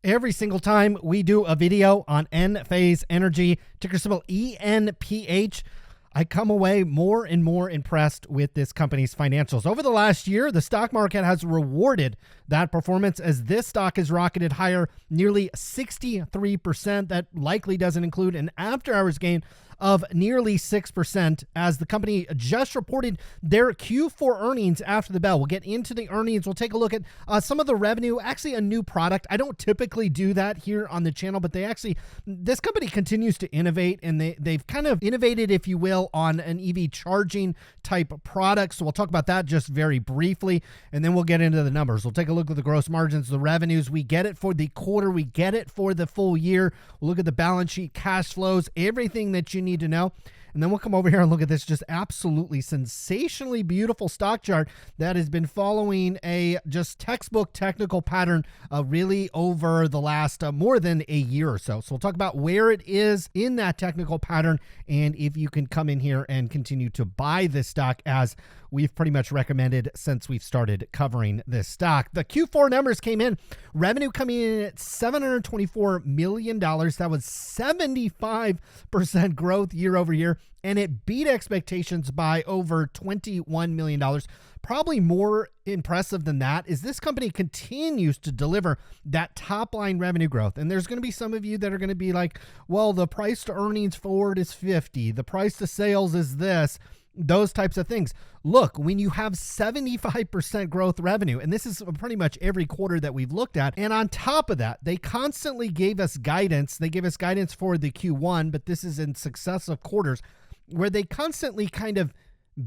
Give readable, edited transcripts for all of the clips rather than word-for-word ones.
every single time we do a video on Enphase Energy, ticker symbol ENPH. I come away more and more impressed with this company's financials. Over the last year, the stock market has rewarded that performance as this stock has rocketed higher nearly 63%. That likely doesn't include an after-hours gain of nearly 6% as the company just reported their Q4 earnings after the bell. We'll get into the earnings. We'll take a look at some of the revenue, actually a new product. I don't typically do that here on the channel, but this company continues to innovate, and they've kind of innovated, if you will, on an EV charging type product. So we'll talk about that just very briefly, and then we'll get into the numbers. We'll take a look at the gross margins, the revenues. We get it for the quarter. We get it for the full year. We'll look at the balance sheet, cash flows, everything that you need to know. And then we'll come over here and look at this just absolutely sensationally beautiful stock chart that has been following a just textbook technical pattern really over the last more than a year or so. So we'll talk about where it is in that technical pattern and if you can come in here and continue to buy this stock as we've pretty much recommended since we've started covering this stock. The Q4 numbers came in, revenue coming in at $724 million. That was 75% growth year over year, and it beat expectations by over $21 million. Probably more impressive than that is this company continues to deliver that top line revenue growth. And there's going to be some of you that are going to be like, well, the price to earnings forward is 50. The price to sales is this. Those types of things. Look, when you have 75% growth revenue, and this is pretty much every quarter that we've looked at, and on top of that, they constantly gave us guidance. They gave us guidance for the Q1, but this is in successive quarters where they constantly kind of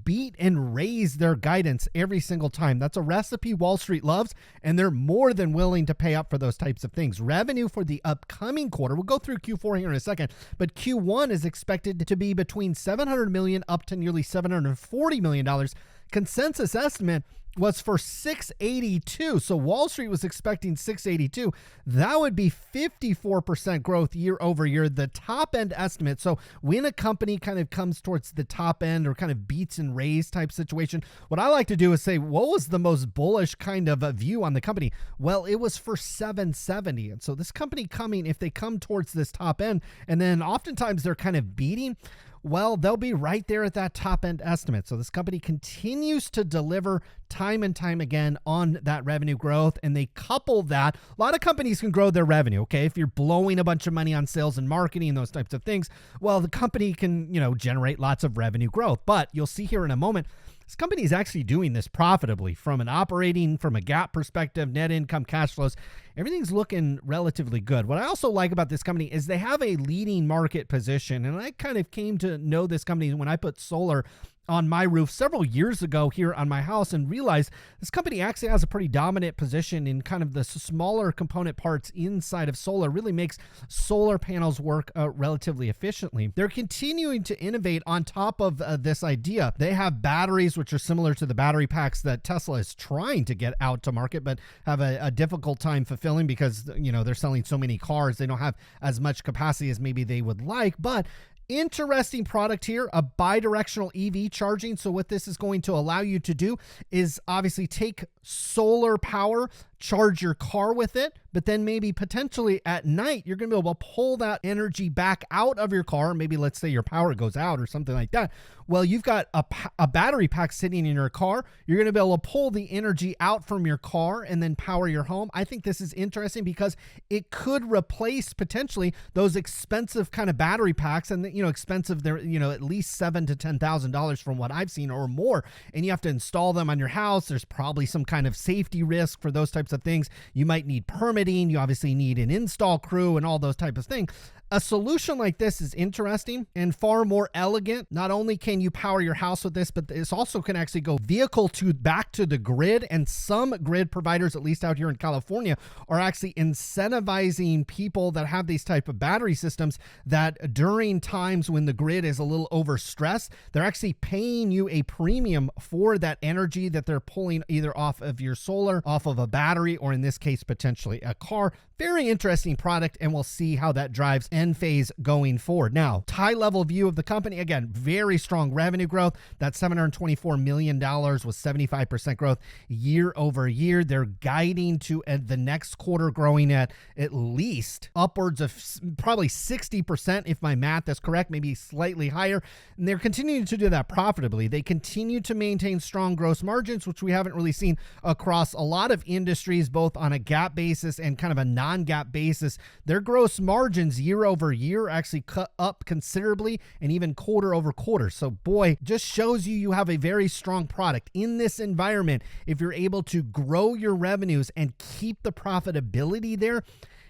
beat and raise their guidance every single time. That's a recipe Wall Street loves, and they're more than willing to pay up for those types of things. Revenue for the upcoming quarter, we'll go through Q4 here in a second, but Q1 is expected to be between $700 million up to nearly $740 million. Consensus estimate was for 682. So Wall Street was expecting 682. That would be 54% growth year over year, the top end estimate. So when a company kind of comes towards the top end or kind of beats and raise type situation, what I like to do is say, what was the most bullish kind of a view on the company? Well, it was for 770. And so this company coming, if they come towards this top end, and then oftentimes they're kind of beating, well, they'll be right there at that top end estimate. So this company continues to deliver time and time again on that revenue growth, and they couple that. A lot of companies can grow their revenue, okay? If you're blowing a bunch of money on sales and marketing and those types of things, well, the company can, generate lots of revenue growth. But you'll see here in a moment, this company is actually doing this profitably from a GAAP perspective, net income, cash flows. Everything's looking relatively good. What I also like about this company is they have a leading market position. And I kind of came to know this company when I put solar on my roof several years ago here on my house and realized this company actually has a pretty dominant position in kind of the smaller component parts inside of solar. Really makes solar panels work relatively efficiently. They're continuing to innovate on top of this idea. They have batteries which are similar to the battery packs that Tesla is trying to get out to market, but have a difficult time fulfilling because they're selling so many cars. They don't have as much capacity as maybe they would like, but interesting product here, a bi-directional EV charging. So what this is going to allow you to do is obviously take solar power, charge your car with it, but then maybe potentially at night, you're going to be able to pull that energy back out of your car. Maybe let's say your power goes out or something like that. Well, you've got a battery pack sitting in your car. You're going to be able to pull the energy out from your car and then power your home. I think this is interesting because it could replace potentially those expensive kind of battery packs, and expensive. They're at least $7,000 to $10,000 from what I've seen or more, and you have to install them on your house. There's probably some kind of safety risk for those types of things. You might need permitting. You obviously need an install crew and all those types of things. A solution like this is interesting and far more elegant. Not only can you power your house with this, but this also can actually go back to the grid. And some grid providers, at least out here in California, are actually incentivizing people that have these type of battery systems that during times when the grid is a little overstressed, they're actually paying you a premium for that energy that they're pulling either off of your solar, off of a battery, or in this case, potentially a car. Very interesting product, and we'll see how that drives Enphase going forward. Now, high level view of the company, again, very strong revenue growth. That $724 million was 75% growth year over year. They're guiding to the next quarter growing at least upwards of probably 60%, if my math is correct, maybe slightly higher. And they're continuing to do that profitably. They continue to maintain strong gross margins, which we haven't really seen across a lot of industries, both on a GAAP basis and kind of a non-GAAP basis. Their gross margins year over year actually cut up considerably, and even quarter over quarter. So boy, just shows you have a very strong product in this environment. If you're able to grow your revenues and keep the profitability there,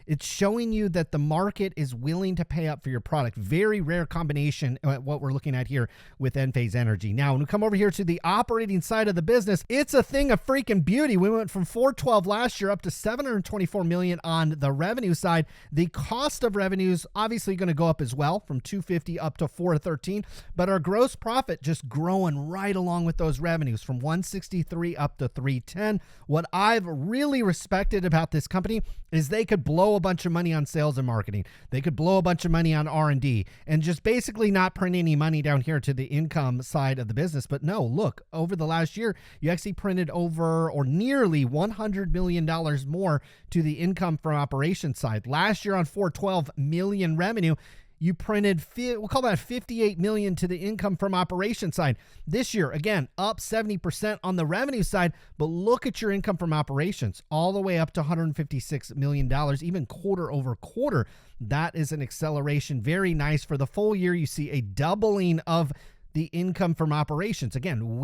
it's showing you that the market is willing to pay up for your product. Very rare combination, what we're looking at here with Enphase Energy. Now, when we come over here to the operating side of the business, it's a thing of freaking beauty. We went from 412 last year up to 724 million on the revenue side. The cost of revenues obviously going to go up as well, from 250 up to 413, but our gross profit just growing right along with those revenues from 163 up to 310. What I've really respected about this company is they could blow a bunch of money on sales and marketing. They could blow a bunch of money on R&D and just basically not print any money down here to the income side of the business. But no, look, over the last year, you actually printed over or nearly $100 million more to the income from operations side. Last year on 412 million revenue, you printed, we'll call that 58 million to the income from operations side. This year, again, up 70% on the revenue side, but look at your income from operations all the way up to $156 million, even quarter over quarter. That is an acceleration. Very nice. For the full year, you see a doubling of the income from operations. Again,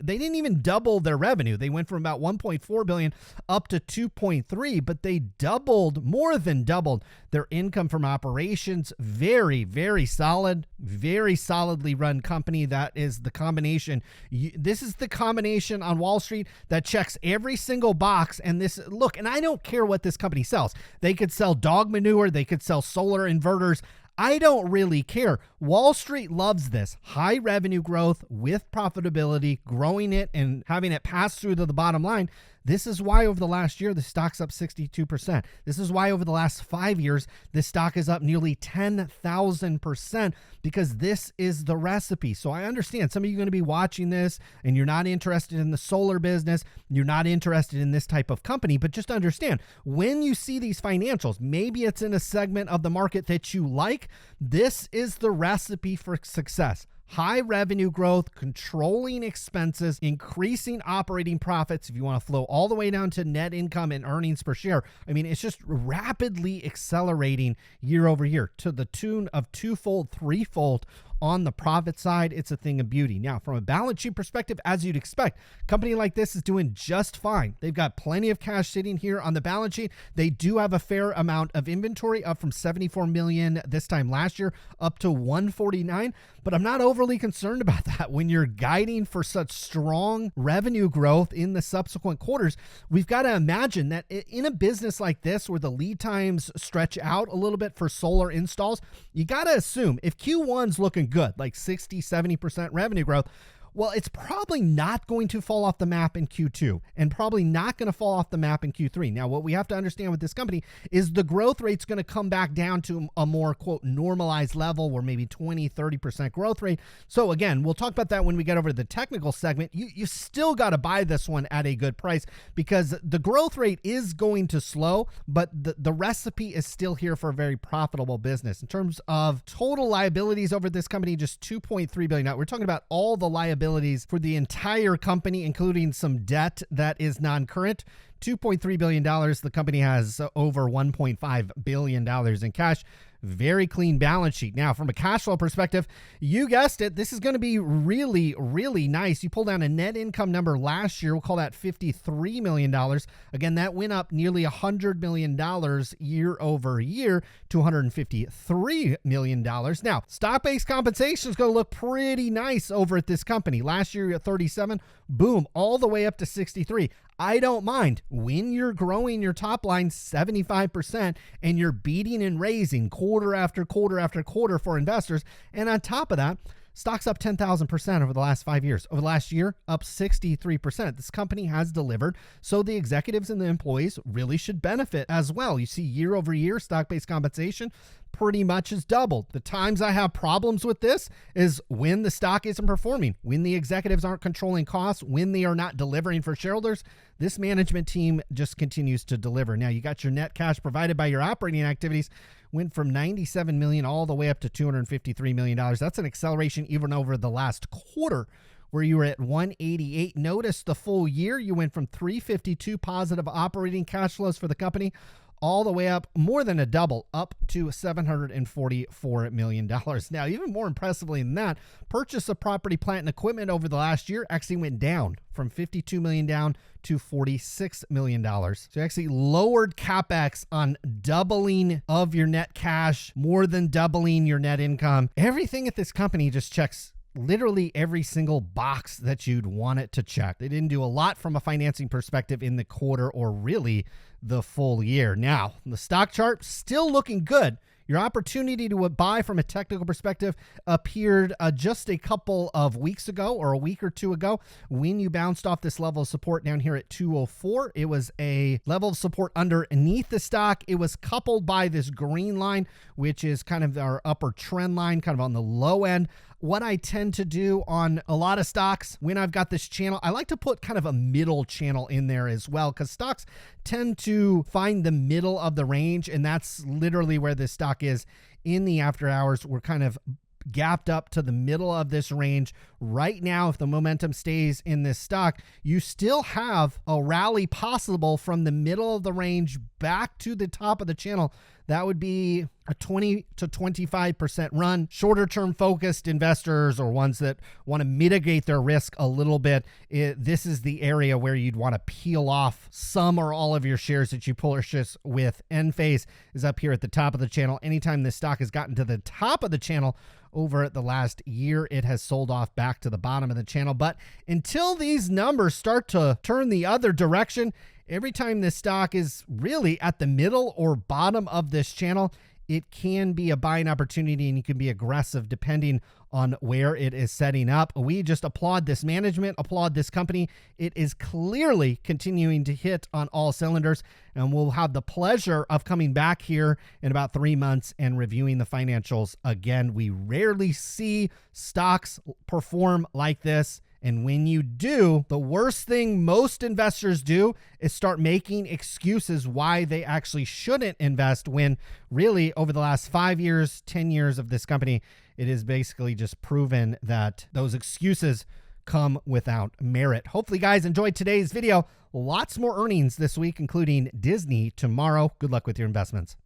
they didn't even double their revenue. They went from about 1.4 billion up to 2.3, but they more than doubled their income from operations. Very, very solid, very solidly run company. That is the combination. This is the combination on Wall Street that checks every single box. And and I don't care what this company sells. They could sell dog manure. They could sell solar inverters. I don't really care. Wall Street loves this. High revenue growth with profitability, growing it and having it pass through to the bottom line. This is why over the last year, the stock's up 62%. This is why over the last 5 years, this stock is up nearly 10,000%, because this is the recipe. So I understand some of you are going to be watching this and you're not interested in the solar business. You're not interested in this type of company, but just understand when you see these financials, maybe it's in a segment of the market that you like. This is the recipe for success. High revenue growth, controlling expenses, increasing operating profits. If you want to flow all the way down to net income and earnings per share, I mean, it's just rapidly accelerating year over year to the tune of twofold, threefold on the profit side. It's a thing of beauty. Now, from a balance sheet perspective, as you'd expect, a company like this is doing just fine. They've got plenty of cash sitting here on the balance sheet. They do have a fair amount of inventory, up from 74 million this time last year up to 149, but I'm not overly concerned about that. When you're guiding for such strong revenue growth in the subsequent quarters, we've got to imagine that in a business like this where the lead times stretch out a little bit for solar installs, you got to assume if Q1's looking good, like 60-70% revenue growth, well, it's probably not going to fall off the map in Q2 and probably not going to fall off the map in Q3. Now, what we have to understand with this company is the growth rate's going to come back down to a more, quote, normalized level, where maybe 20-30% growth rate. So again, we'll talk about that when we get over to the technical segment. You still got to buy this one at a good price, because the growth rate is going to slow, but the recipe is still here for a very profitable business. In terms of total liabilities over this company, just 2.3 billion. Now, we're talking about all the liabilities for the entire company, including some debt that is non-current. $2.3 billion. The company has over $1.5 billion in cash. Very clean balance sheet. Now, from a cash flow perspective, you guessed it, this is going to be really, really nice. You pulled down a net income number last year. We'll call that $53 million. Again, that went up nearly $100 million year over year to $153 million. Now, stock-based compensation is going to look pretty nice over at this company. Last year, at 37, boom, all the way up to 63. I don't mind when you're growing your top line 75% and you're beating and raising quarter after quarter after quarter for investors. And on top of that, stock's up 10,000% over the last 5 years. Over the last year, up 63%. This company has delivered, so the executives and the employees really should benefit as well. You see year over year stock-based compensation pretty much has doubled. The times I have problems with this is when the stock isn't performing, when the executives aren't controlling costs, when they are not delivering for shareholders. This management team just continues to deliver. Now, you got your net cash provided by your operating activities went from $97 million all the way up to $253 million. That's an acceleration even over the last quarter, where you were at 188. Notice the full year, you went from 352 positive operating cash flows for the company all the way up, more than a double, up to $744 million. Now, even more impressively than that, purchase of property, plant, and equipment over the last year actually went down from $52 million down to $46 million. So you actually lowered CapEx on doubling of your net cash, more than doubling your net income. Everything at this company just checks literally every single box that you'd want it to check. They didn't do a lot from a financing perspective in the quarter or really the full year. Now, the stock chart still looking good. Your opportunity to buy from a technical perspective appeared just a couple of weeks ago or a week or two ago when you bounced off this level of support down here at 204. It was a level of support underneath the stock. It was coupled by this green line, which is kind of our upper trend line, kind of on the low end. What I tend to do on a lot of stocks when I've got this channel, I like to put kind of a middle channel in there as well, because stocks tend to find the middle of the range, and that's literally where this stock is in the after hours. We're kind of gapped up to the middle of this range right now. If the momentum stays in this stock, you still have a rally possible from the middle of the range back to the top of the channel. That would be a 20 to 25% run. Shorter term focused investors or ones that want to mitigate their risk a little bit, this is the area where you'd want to peel off some or all of your shares that you purchase with. Enphase is up here at the top of the channel. Anytime this stock has gotten to the top of the channel over the last year, it has sold off back to the bottom of the channel. But until these numbers start to turn the other direction, every time this stock is really at the middle or bottom of this channel, it can be a buying opportunity, and you can be aggressive depending on where it is setting up. We just applaud this management, applaud this company. It is clearly continuing to hit on all cylinders, and we'll have the pleasure of coming back here in about 3 months and reviewing the financials again. We rarely see stocks perform like this. And when you do, the worst thing most investors do is start making excuses why they actually shouldn't invest, when really over the last 5 years, 10 years of this company, it is basically just proven that those excuses come without merit. Hopefully, guys, enjoyed today's video. Lots more earnings this week, including Disney tomorrow. Good luck with your investments.